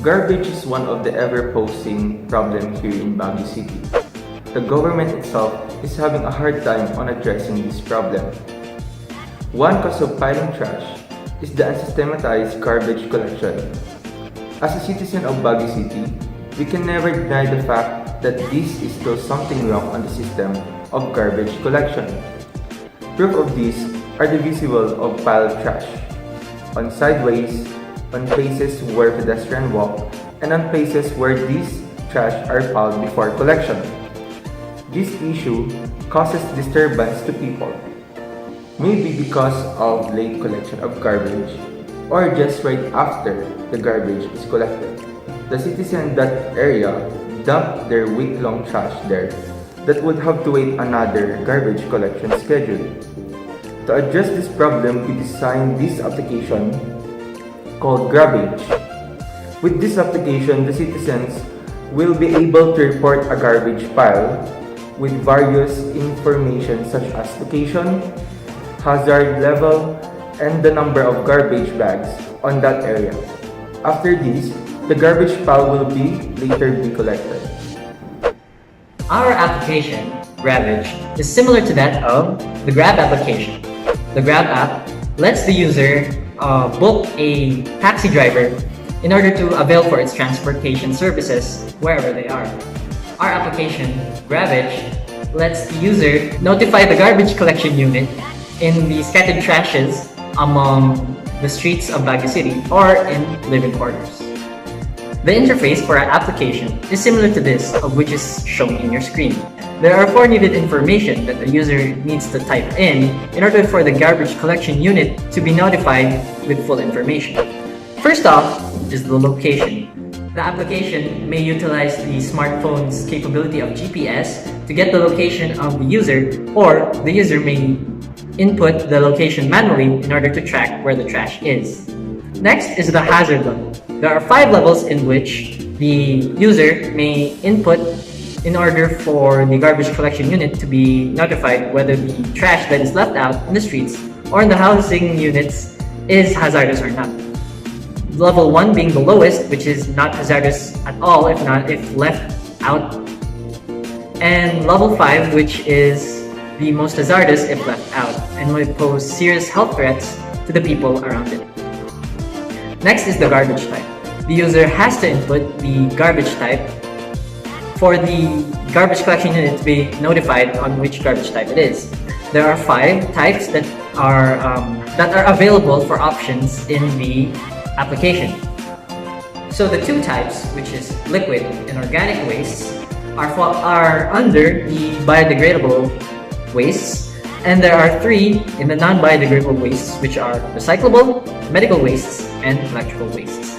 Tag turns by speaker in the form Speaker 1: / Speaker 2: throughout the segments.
Speaker 1: Garbage is one of the ever-posing problem here in Baguio City. The government itself is having a hard time on addressing this problem. One cause of piling trash is the unsystematized garbage collection. As a citizen of Baguio City, we can never deny the fact that this is still something wrong on the system of garbage collection. Proof of this are the visual of piled trash on sideways, on places where pedestrians walk, and on places where these trash are piled before collection. This issue causes disturbance to people, maybe because of late collection of garbage or just right after the garbage is collected. The citizens in that area dump their week-long trash there that would have to wait another garbage collection schedule. To address this problem, we designed this application called Grabbage. With this application, the citizens will be able to report a garbage pile with various information such as location, hazard level, and the number of garbage bags on that area. After this, the garbage pile will be later be collected.
Speaker 2: Our application, Grabbage, is similar to that of the Grab application. The Grab app lets the user book a taxi driver in order to avail for its transportation services wherever they are. Our application, Grabbage, lets the user notify the garbage collection unit in the scattered trashes among the streets of Baguio City or in living quarters. The interface for our application is similar to this, of which is shown in your screen. There are 4 needed information that the user needs to type in order for the garbage collection unit to be notified with full information. First off is the location. The application may utilize the smartphone's capability of GPS to get the location of the user, or the user may input the location manually in order to track where the trash is. Next is the hazard level. There are 5 levels in which the user may input in order for the garbage collection unit to be notified whether the trash that is left out in the streets or in the housing units is hazardous or not. Level 1 being the lowest, which is not hazardous at all if left out. And level 5, which is the most hazardous if left out and would pose serious health threats to the people around it. Next is the garbage type. The user has to input the garbage type for the garbage collection unit to be notified on which garbage type it is. There are 5 types that are available for options in the application. So the 2 types, which is liquid and organic wastes, are under the biodegradable wastes, and there are 3 in the non-biodegradable wastes, which are recyclable, medical wastes, and electrical wastes.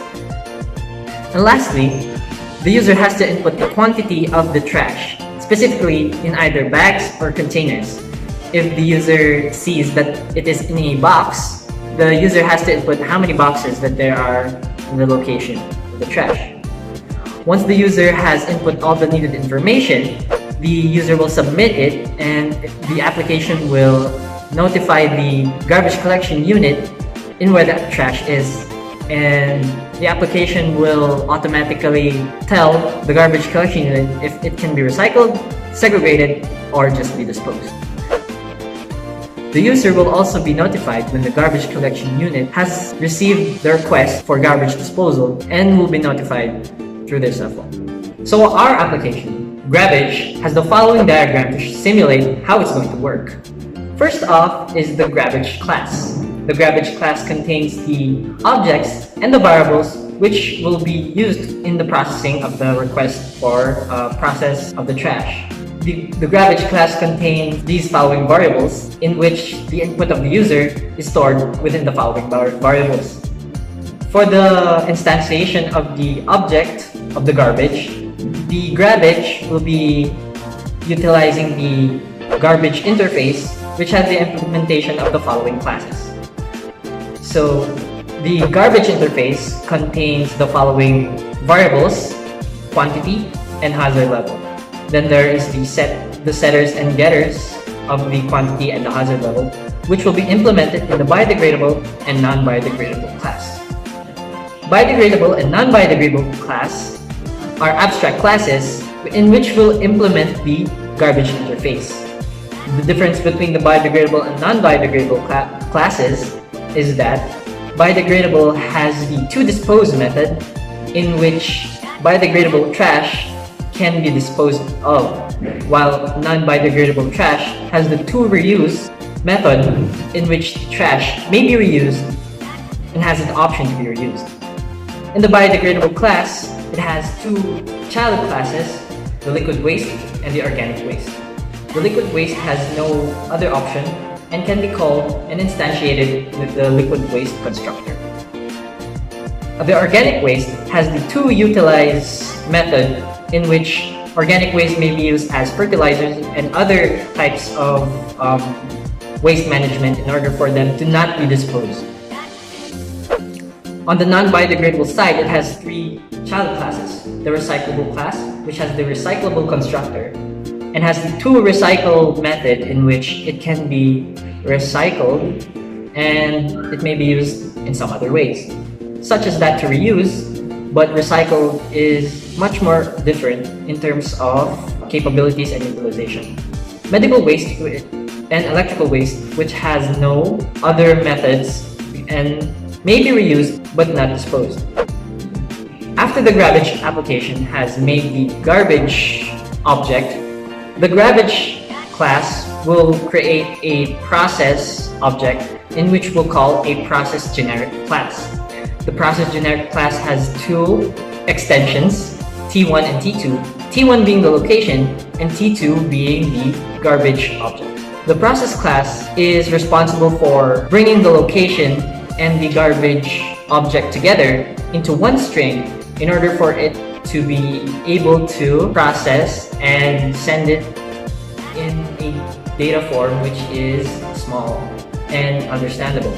Speaker 2: And lastly, the user has to input the quantity of the trash, specifically in either bags or containers. If the user sees that it is in a box, the user has to input how many boxes that there are in the location of the trash. Once the user has input all the needed information, the user will submit it, and the application will notify the garbage collection unit in where the trash is, and the application will automatically tell the garbage collection unit if it can be recycled, segregated, or just be disposed. The user will also be notified when the garbage collection unit has received the request for garbage disposal and will be notified through their cell phone. So our application, Grabbage, has the following diagram to simulate how it's going to work. First off is the Grabbage class. The Grabbage class contains the objects and the variables which will be used in the processing of the request for process of the trash. The Grabbage class contains these following variables, in which the input of the user is stored within the following variables. For the instantiation of the object of the garbage, the Grabbage will be utilizing the garbage interface, which has the implementation of the following classes. So the garbage interface contains the following variables: quantity and hazard level. Then there is the setters and getters of the quantity and the hazard level, which will be implemented in the biodegradable and non-biodegradable class. biodegradable and non-biodegradable class are abstract classes in which we'll implement the garbage interface. The difference between the biodegradable and non-biodegradable classes is that biodegradable has the to-dispose method, in which biodegradable trash can be disposed of, while non-biodegradable trash has the to-reuse method, in which the trash may be reused and has an option to be reused. In the biodegradable class, it has two child classes, the liquid waste and the organic waste. The liquid waste has no other option and can be called and instantiated with the liquid waste constructor. The organic waste has the to-utilize method, in which organic waste may be used as fertilizers and other types of waste management in order for them to not be disposed. On the non-biodegradable side, it has three child classes. The recyclable class, which has the recyclable constructor, and has the to-recycle method, in which it can be recycled and it may be used in some other ways, such as that to reuse, but recycled is much more different in terms of capabilities and utilization. Medical waste and electrical waste, which has no other methods and may be reused but not disposed. After the Grabbage application has made the garbage object, the Grabbage class will create a process object, in which we'll call a process generic class. The process generic class has two extensions, T1 and T2, T1 being the location and T2 being the garbage object. The process class is responsible for bringing the location and the garbage object together into one string in order for it to be able to process and send it in a data form which is small and understandable.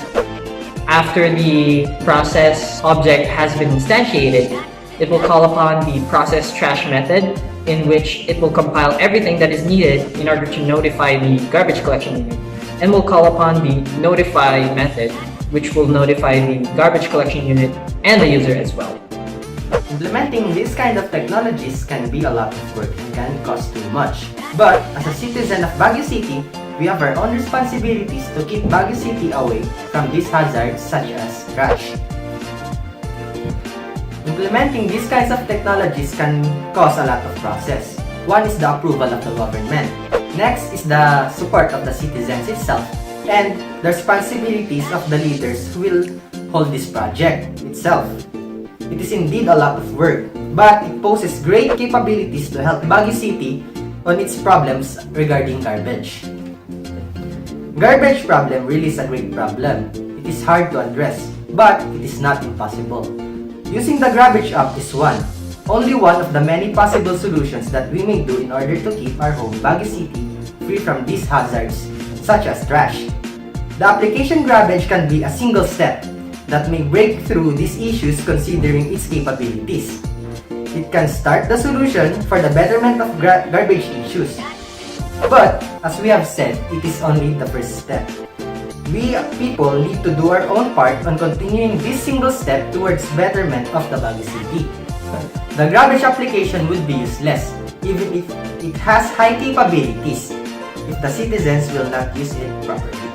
Speaker 2: After the process object has been instantiated, it will call upon the process trash method, in which it will compile everything that is needed in order to notify the garbage collection unit, and will call upon the notify method, which will notify the garbage collection unit and the user as well.
Speaker 3: Implementing this kind of technologies can be a lot of work and can cost too much. But as a citizen of Baguio City, we have our own responsibilities to keep Baguio City away from these hazards such as trash. Implementing these kinds of technologies can cause a lot of process. One is the approval of the government. Next is the support of the citizens itself, and the responsibilities of the leaders who will hold this project itself. It is indeed a lot of work, but it poses great capabilities to help Baguio City on its problems regarding garbage. Garbage problem really is a great problem. It is hard to address, but it is not impossible. Using the Grabbage app is only one of the many possible solutions that we may do in order to keep our home Baguio City free from these hazards, such as trash. The application Grabbage can be a single step that may break through these issues considering its capabilities. It can start the solution for the betterment of garbage issues. But, as we have said, it is only the first step. We people need to do our own part on continuing this single step towards betterment of the Baguio City. The Grabbage application would be useless, even if it has high capabilities, if the citizens will not use it properly.